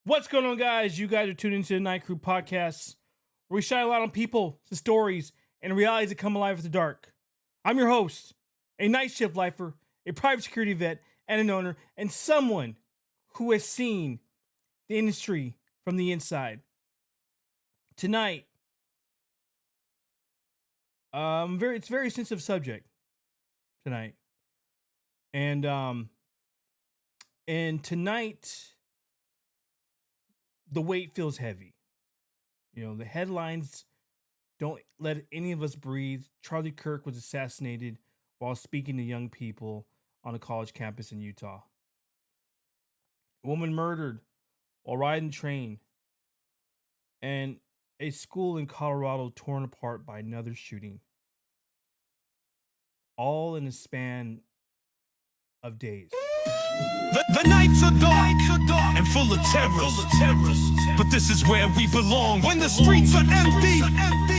What's going on, guys? You guys are tuning into the Night Crew podcast, where we shine a lot on people, the stories, and realities that come alive at the dark. I'm your host, a night shift lifer, a private security vet, and an owner, and someone who has seen the industry from the inside. Tonight, it's a very sensitive subject tonight, and tonight the weight feels heavy. You know, the headlines don't let any of us breathe. Charlie Kirk was assassinated while speaking to young people on a college campus in Utah. A woman murdered while riding the train. And a school in Colorado torn apart by another shooting. All in a span of days. The nights are dark and full of terrors. But this is where we belong. When the streets are empty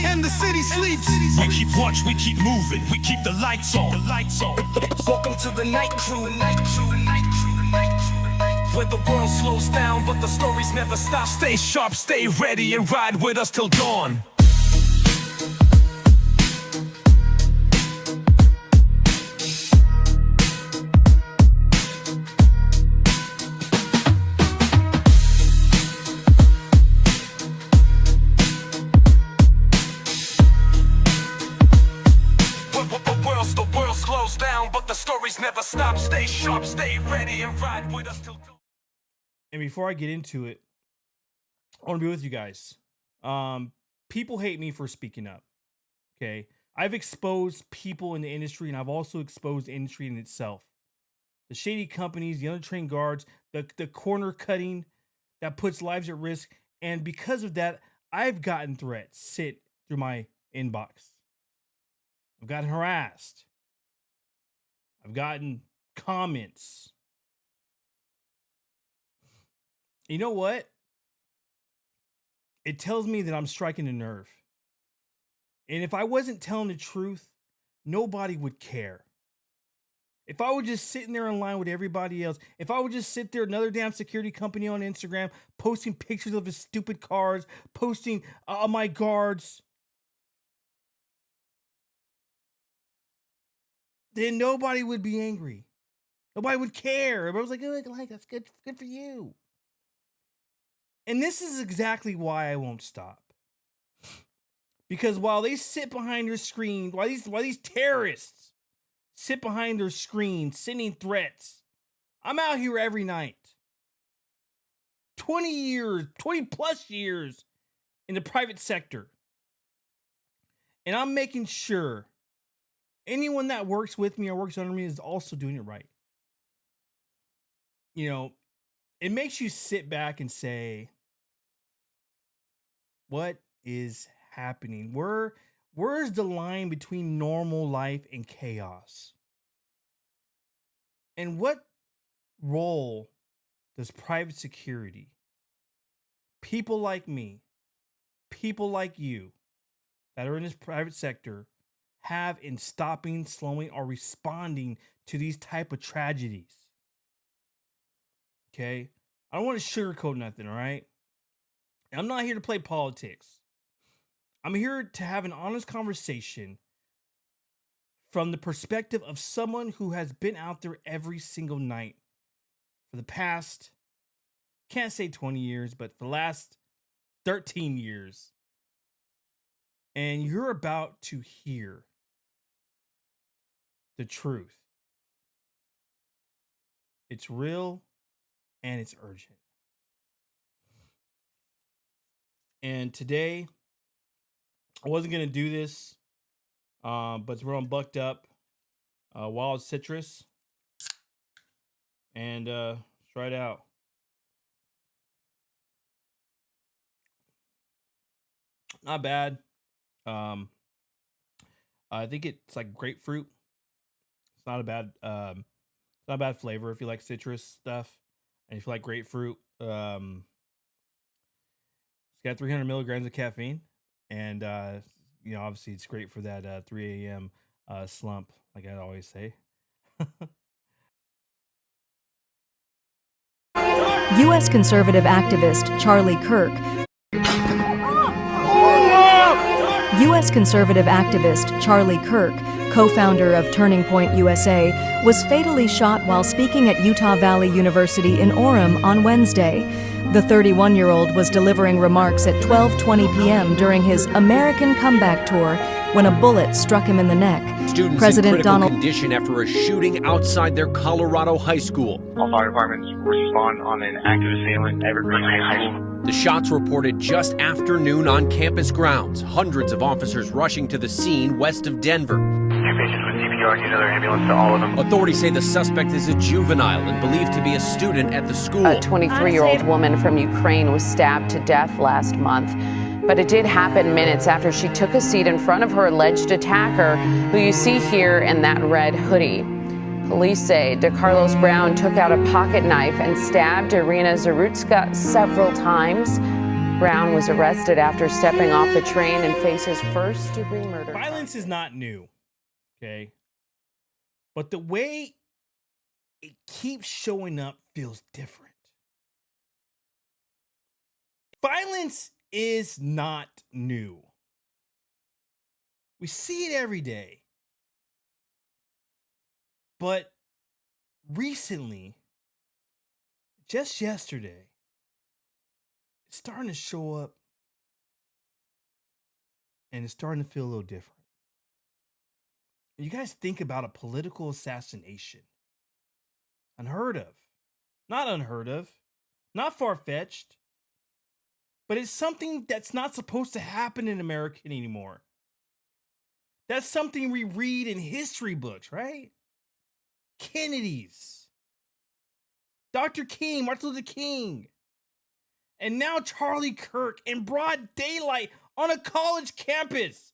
and the city sleeps, we keep watch, we keep moving, we keep the lights on. Welcome to the Night Crew. Where the world slows down, but the stories never stop. Stay sharp, stay ready, and ride with us till dawn. The world slows down, but the stories never stop. Stay sharp, stay ready, and ride with us till dawn. And before I get into it, I want to be with you guys. People hate me for speaking up. Okay. I've exposed people in the industry, and I've also exposed the industry in itself. The shady companies, the untrained guards, the corner cutting that puts lives at risk. And because of that, I've gotten threats sit through my inbox. I've gotten harassed. I've gotten comments. You know what? It tells me that I'm striking a nerve. And if I wasn't telling the truth, nobody would care. If I were just sitting there in line with everybody else, if I would just sit there, another damn security company on Instagram, posting pictures of his stupid cars, posting my guards, then nobody would be angry. Nobody would care. Everybody was like, oh, that's good for you. And this is exactly why I won't stop. Because while they sit behind their screen, while these terrorists sit behind their screen sending threats, I'm out here every night. 20 plus years in the private sector. And I'm making sure anyone that works with me or works under me is also doing it right. You know, it makes you sit back and say, what is happening? Where's the line between normal life and chaos? And what role does private security, people like me, people like you that are in this private sector, have in stopping, slowing, or responding to these type of tragedies? Okay? I don't want to sugarcoat nothing, all right? I'm not here to play politics. I'm here to have an honest conversation from the perspective of someone who has been out there every single night for the past, can't say 20 years, but for the last 13 years. And you're about to hear the truth. It's real and it's urgent. And today, I wasn't going to do this, but we're on Bucked Up Wild Citrus. And let's try it out. Not bad. I think it's like grapefruit. It's not a bad flavor if you like citrus stuff and if you like grapefruit. It's got 300 milligrams of caffeine, and obviously it's great for that 3 a.m. Slump, like I always say. U.S. conservative activist Charlie Kirk U.S. conservative activist Charlie Kirk, co-founder of Turning Point USA, was fatally shot while speaking at Utah Valley University in Orem on Wednesday. The 31-year-old was delivering remarks at 12:20 p.m. during his American Comeback Tour when a bullet struck him in the neck. Students President in critical Donald condition after a shooting outside their Colorado high school. All fire departments respond on an active assailant at Evergreen High School. The shots reported just after noon on campus grounds. Hundreds of officers rushing to the scene west of Denver. Patients with CPR need another ambulance to all of them. Authorities say the suspect is a juvenile and believed to be a student at the school. A 23-year-old woman from Ukraine was stabbed to death last month. But it did happen minutes after she took a seat in front of her alleged attacker, who you see here in that red hoodie. Police say DeCarlos Brown took out a pocket knife and stabbed Irina Zarutska several times. Brown was arrested after stepping off the train and faces first-degree murder. Violence is not new, okay? But the way it keeps showing up feels different. Violence is not new. We see it every day. But recently, just yesterday, it's starting to show up and it's starting to feel a little different. You guys think about a political assassination. Unheard of. Not unheard of. Not far-fetched. But it's something that's not supposed to happen in America anymore. That's something we read in history books, right? Kennedys. Dr. King, Martin Luther King. And now Charlie Kirk in broad daylight on a college campus.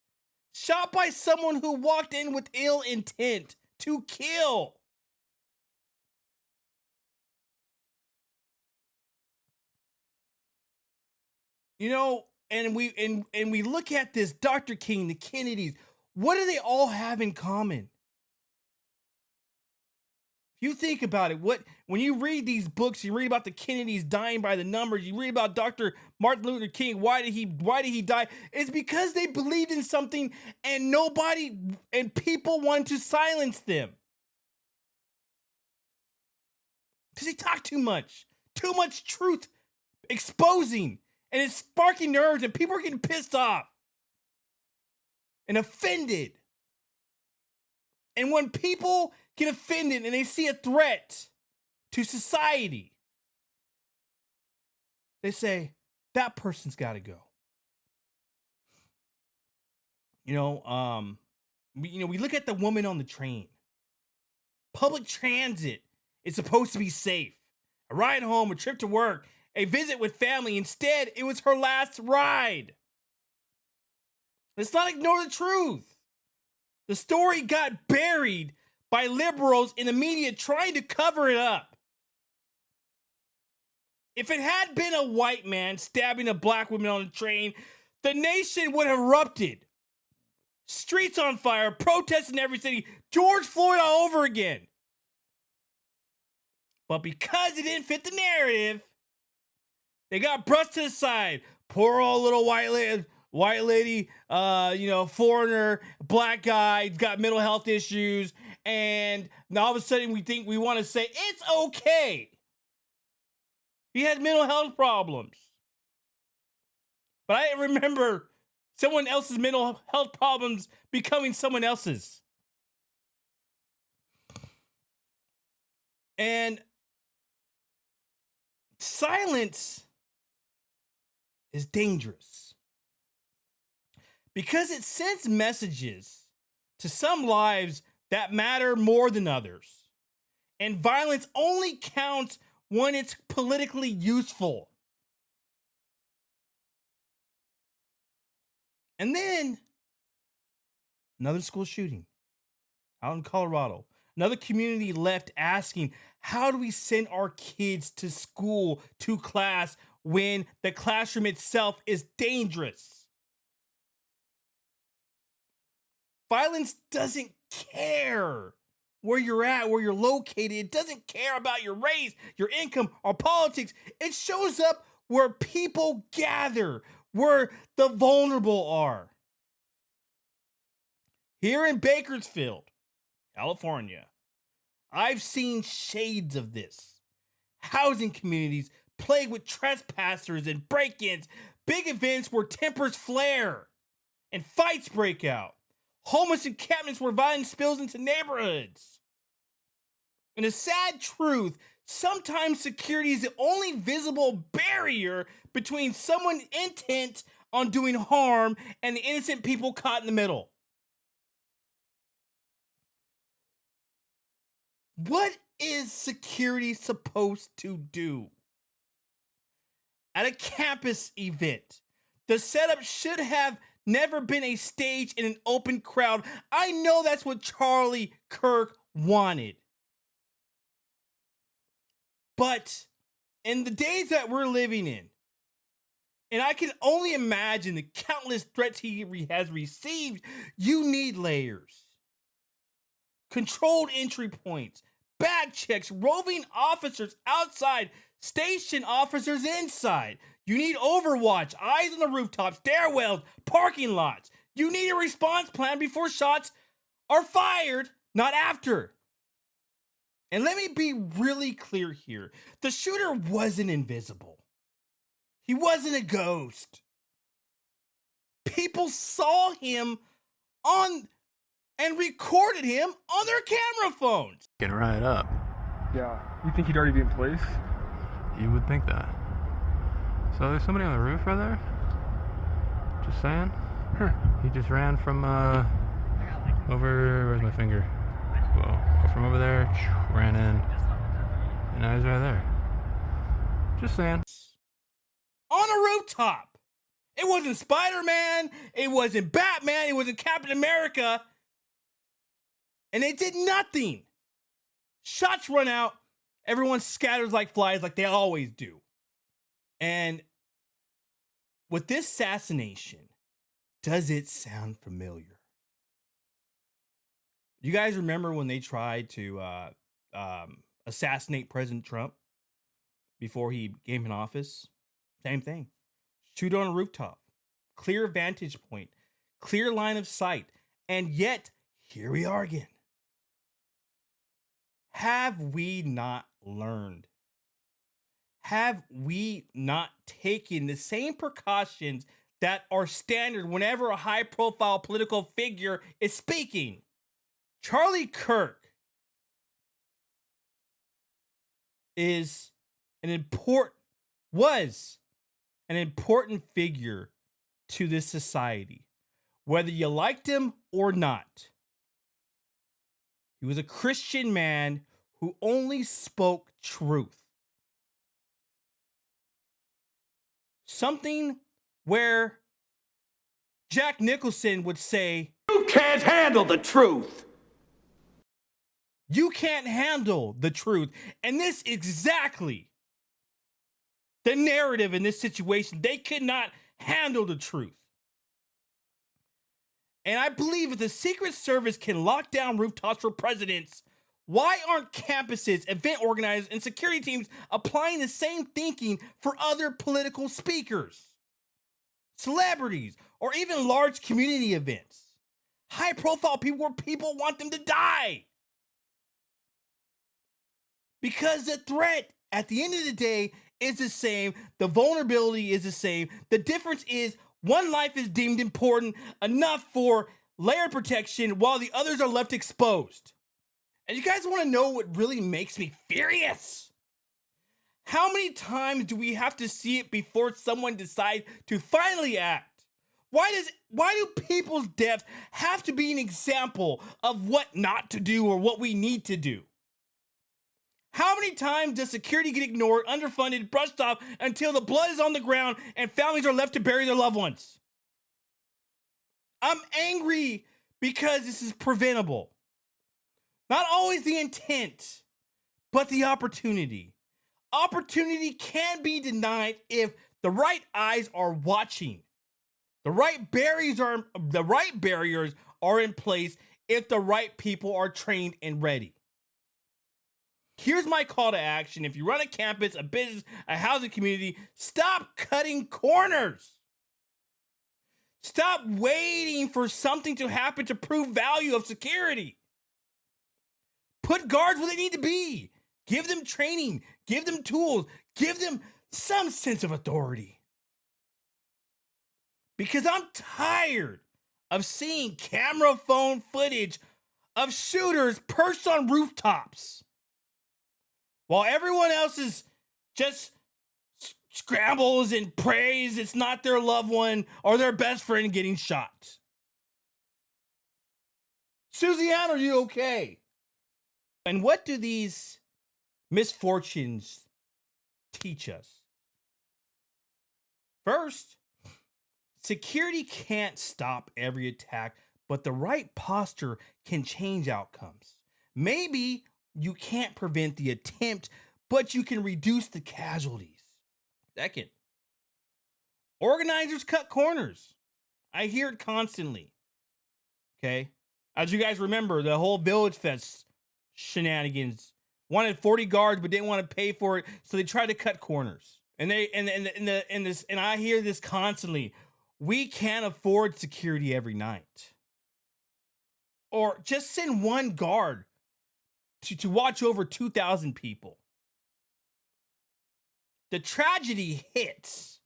Shot by someone who walked in with ill intent to kill. You know, and we look at this Dr. King, the Kennedys. What do they all have in common? If you think about it, when you read these books, you read about the Kennedys dying by the numbers, you read about Dr. Martin Luther King, why did he die? It's because they believed in something and people wanted to silence them. Because they talk too much truth exposing. And it's sparking nerves, and people are getting pissed off and offended. And when people get offended and they see a threat to society, they say, that person's got to go. We look at the woman on the train. Public transit is supposed to be safe. A ride home, a trip to work, a visit with family. Instead, it was her last ride. Let's not ignore the truth. The story got buried by liberals in the media trying to cover it up. If it had been a white man stabbing a black woman on the train, the nation would have erupted. Streets on fire, protests in every city, George Floyd all over again. But because it didn't fit the narrative, they got brushed to the side. Poor old little white lady, foreigner, black guy, got mental health issues. And now all of a sudden we want to say, it's okay. He had mental health problems. But I remember someone else's mental health problems becoming someone else's. And silence is dangerous because it sends messages to some lives that matter more than others. And violence only counts when it's politically useful. And then another school shooting out in Colorado. Another community left asking, how do we send our kids to school, to class, when the classroom itself is dangerous? Violence doesn't care where you're at, where you're located. It doesn't care about your race, your income, or politics. It shows up where people gather, where the vulnerable are. Here in Bakersfield, California, I've seen shades of this. Housing communities plagued with trespassers and break-ins, big events where tempers flare and fights break out, homeless encampments where violence spills into neighborhoods. And the sad truth, sometimes security is the only visible barrier between someone intent on doing harm and the innocent people caught in the middle. What is security supposed to do? At a campus event, the setup should have never been a stage in an open crowd. I know that's what Charlie Kirk wanted. But in the days that we're living in, and I can only imagine the countless threats he has received, you need layers. Controlled entry points, bag checks, roving officers outside, station officers inside. You need overwatch, eyes on the rooftop, stairwells, parking lots. You need a response plan before shots are fired, not after. And let me be really clear here. The shooter wasn't invisible. He wasn't a ghost. People saw him on and recorded him on their camera phones. Getting right up. Yeah. You think he'd already be in place? You would think that. So there's somebody on the roof right there? Just saying. He just ran from over, where's my finger? Whoa. From over there, ran in. And now he's right there. Just saying. On a rooftop. It wasn't Spider-Man. It wasn't Batman. It wasn't Captain America. And they did nothing. Shots run out. Everyone scatters like flies like they always do. And with this assassination, does it sound familiar? You guys remember when they tried to assassinate President Trump before he came in office? Same thing. Shoot on a rooftop. Clear vantage point. Clear line of sight. And yet, here we are again. Have we not learned? Have we not taken the same precautions that are standard whenever a high-profile political figure is speaking? Charlie Kirk was an important figure to this society, whether you liked him or not. He was a Christian man who only spoke truth. Something where Jack Nicholson would say, "You can't handle the truth." You can't handle the truth. And this is exactly the narrative in this situation. They could not handle the truth. And I believe if the Secret Service can lock down rooftops for presidents, why aren't campuses, event organizers, and security teams applying the same thinking for other political speakers, celebrities, or even large community events? High-profile people where people want them to die. Because the threat, at the end of the day, is the same. The vulnerability is the same. The difference is one life is deemed important enough for layered protection while the others are left exposed. And you guys want to know what really makes me furious? How many times do we have to see it before someone decides to finally act? Why do people's deaths have to be an example of what not to do or what we need to do? How many times does security get ignored, underfunded, brushed off until the blood is on the ground and families are left to bury their loved ones? I'm angry because this is preventable. Not always the intent, but the opportunity. Opportunity can be denied if the right eyes are watching. The right barriers are in place if the right people are trained and ready. Here's my call to action. If you run a campus, a business, a housing community, stop cutting corners. Stop waiting for something to happen to prove value of security. Put guards where they need to be. Give them training. Give them tools. Give them some sense of authority. Because I'm tired of seeing camera phone footage of shooters perched on rooftops while everyone else is just scrambles and prays it's not their loved one or their best friend getting shot. Suzanne, are you okay? And what do these misfortunes teach us? First, security can't stop every attack, but the right posture can change outcomes. Maybe you can't prevent the attempt, but you can reduce the casualties. Second, organizers cut corners. I hear it constantly. Okay? As you guys remember, the whole Village Fest shenanigans. Wanted 40 guards, but didn't want to pay for it, so they tried to cut corners. And I hear this constantly. We can't afford security every night. Or just send one guard to watch over 2,000 people. The tragedy hits,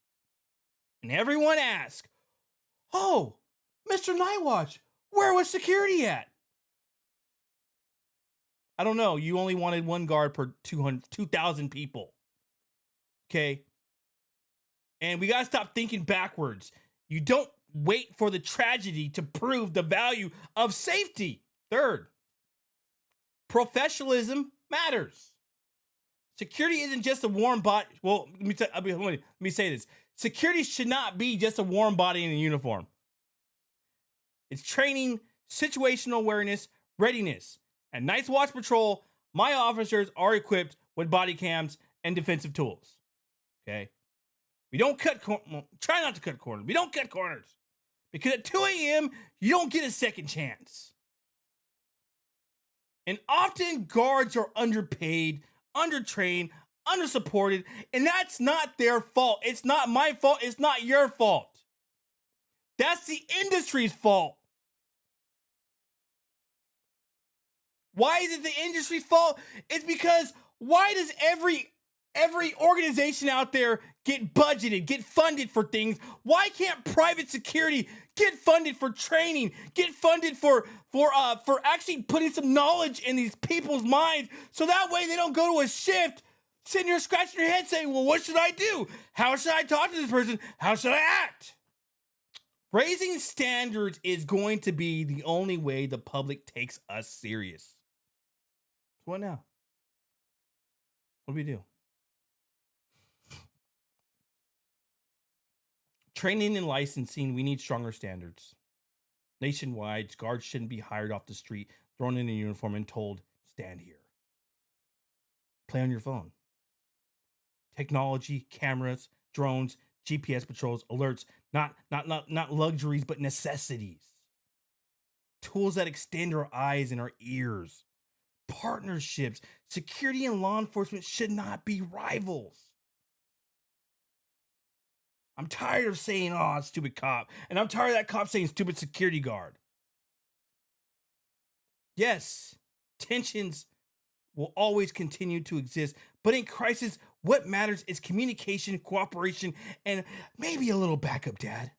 and everyone asks, "Oh, Mr. Nightwatch, where was security at?" I don't know. You only wanted one guard per 2,000 people. Okay? And we got to stop thinking backwards. You don't wait for the tragedy to prove the value of safety. Third, professionalism matters. Security isn't just a warm body. Well, let me say this. Security should not be just a warm body in a uniform. It's training, situational awareness, readiness. At Night's Watch Patrol, my officers are equipped with body cams and defensive tools. Okay? We don't try not to cut corners. We don't cut corners. Because at 2 a.m., you don't get a second chance. And often guards are underpaid, undertrained, undersupported, and that's not their fault. It's not my fault. It's not your fault. That's the industry's fault. Why is it the industry's fault? It's because why does every organization out there get budgeted, get funded for things? Why can't private security get funded for training, get funded for actually putting some knowledge in these people's minds so that way they don't go to a shift sitting here scratching your head saying, well, what should I do? How should I talk to this person? How should I act? Raising standards is going to be the only way the public takes us serious. What now? What do we do? Training and licensing, we need stronger standards. Nationwide, guards shouldn't be hired off the street, thrown in a uniform, and told, stand here. Play on your phone. Technology, cameras, drones, GPS patrols, alerts, not luxuries, but necessities. Tools that extend our eyes and our ears. Partnerships. Security and law enforcement should not be rivals. I'm tired of saying, oh, stupid cop. And I'm tired of that cop saying stupid security guard. Yes, tensions will always continue to exist. But in crisis, what matters is communication, cooperation, and maybe a little backup, Dad.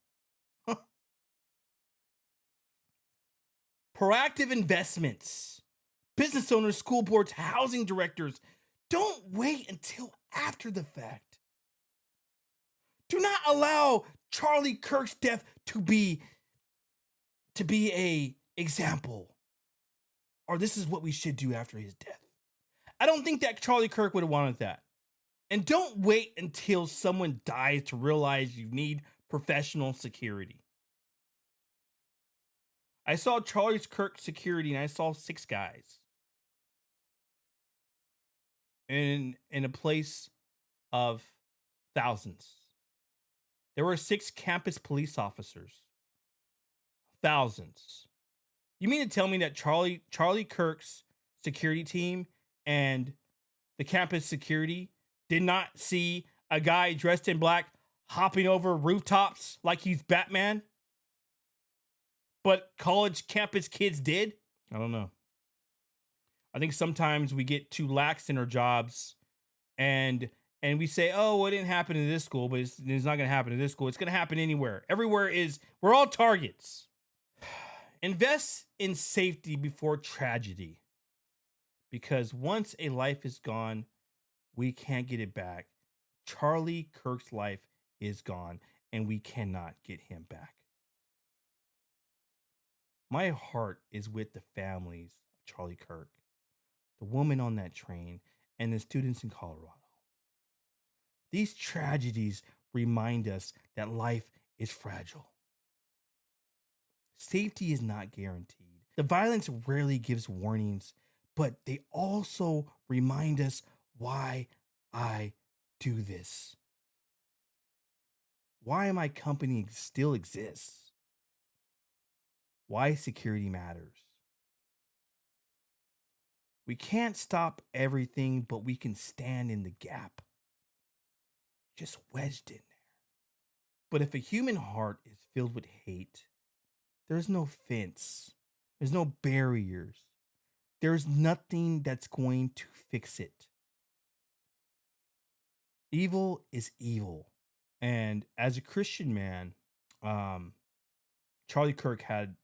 Proactive investments. Business owners, school boards, housing directors, don't wait until after the fact. Do not allow Charlie Kirk's death to be a example. Or this is what we should do after his death. I don't think that Charlie Kirk would have wanted that. And don't wait until someone dies to realize you need professional security. I saw Charlie Kirk security and I saw 6 guys. In a place of thousands. There were 6 campus police officers. Thousands. You mean to tell me that Charlie Kirk's security team and the campus security did not see a guy dressed in black hopping over rooftops like he's Batman? But college campus kids did? I don't know. I think sometimes we get too lax in our jobs and we say, oh, well, it didn't happen in this school, but it's not going to happen in this school. It's going to happen anywhere. Everywhere we're all targets. Invest in safety before tragedy. Because once a life is gone, we can't get it back. Charlie Kirk's life is gone, and we cannot get him back. My heart is with the families of Charlie Kirk, the woman on that train, and the students in Colorado. These tragedies remind us that life is fragile. Safety is not guaranteed. The violence rarely gives warnings, but they also remind us why I do this. Why my company still exists. Why security matters. We can't stop everything, but we can stand in the gap. Just wedged in there. But if a human heart is filled with hate, there's no fence. There's no barriers. There's nothing that's going to fix it. Evil is evil. And as a Christian man, Charlie Kirk had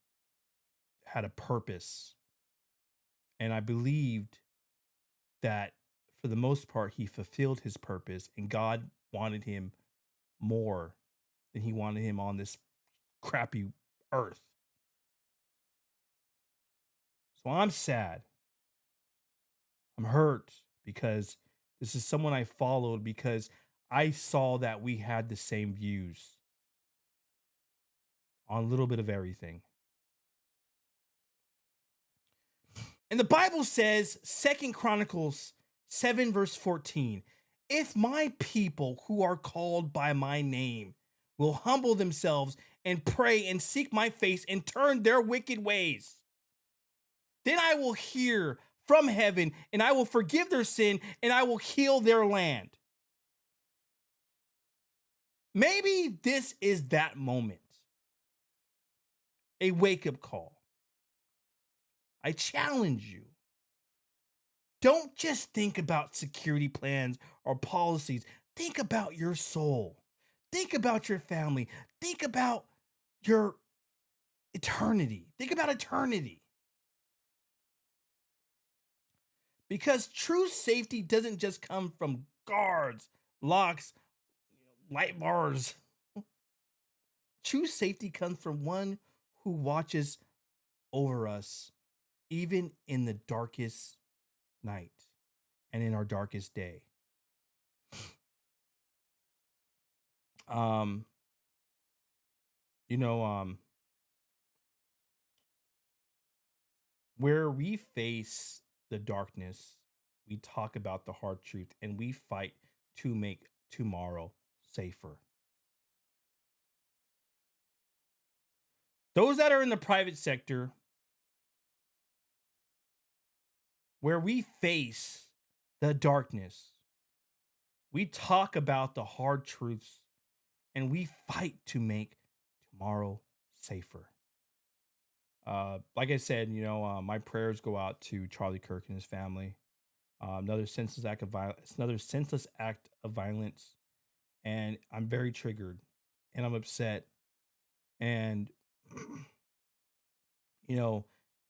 a purpose. And I believed that for the most part, he fulfilled his purpose, and God wanted him more than he wanted him on this crappy earth. So I'm sad. I'm hurt because this is someone I followed, because I saw that we had the same views on a little bit of everything. And the Bible says, 2 Chronicles 7 verse 14, if my people who are called by my name will humble themselves and pray and seek my face and turn their wicked ways, then I will hear from heaven and I will forgive their sin and I will heal their land. Maybe this is that moment. A wake-up call. I challenge you. Don't just think about security plans or policies. Think about your soul. Think about your family. Think about your eternity. Think about eternity. Because true safety doesn't just come from guards, locks, light bars. True safety comes from one who watches over us, even in the darkest night and in our darkest day. Where we face the darkness, we talk about the hard truth and we fight to make tomorrow safer. Those that are in the private sector, where we face the darkness, we talk about the hard truths and we fight to make tomorrow safer. Like I said, my prayers go out to Charlie Kirk and his family. Another senseless act of violence, and I'm very triggered, and I'm upset. And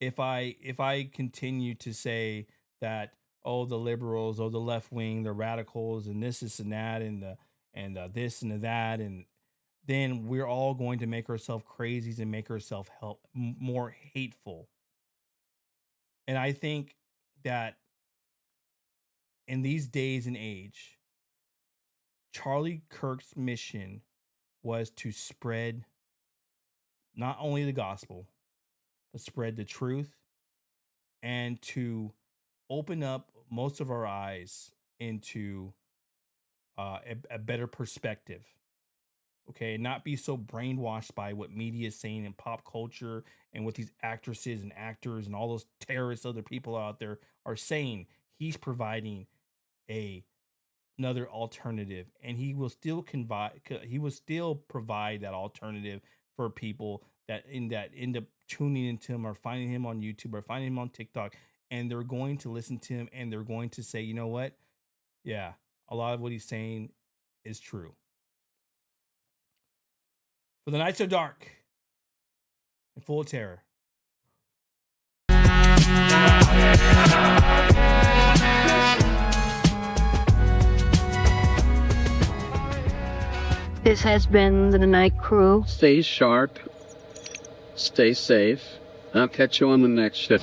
if I continue to say that, oh, the liberals, oh, the left wing, the radicals, and this and that, and the this and the that, and then we're all going to make ourselves crazies and make ourselves more hateful. And I think that in these days and age, Charlie Kirk's mission was to spread not only the gospel, but spread the truth and to open up most of our eyes into a better perspective. Okay, not be so brainwashed by what media is saying in pop culture and what these actresses and actors and all those terrorists, other people out there are saying. He's providing another alternative, and he will still provide that alternative for people that end up tuning into him or finding him on YouTube or finding him on TikTok, and they're going to listen to him and they're going to say, you know what? Yeah, a lot of what he's saying is true. For the nights are dark and full of terror. This has been the Night Crew. Stay sharp. Stay safe. I'll catch you on the next ship.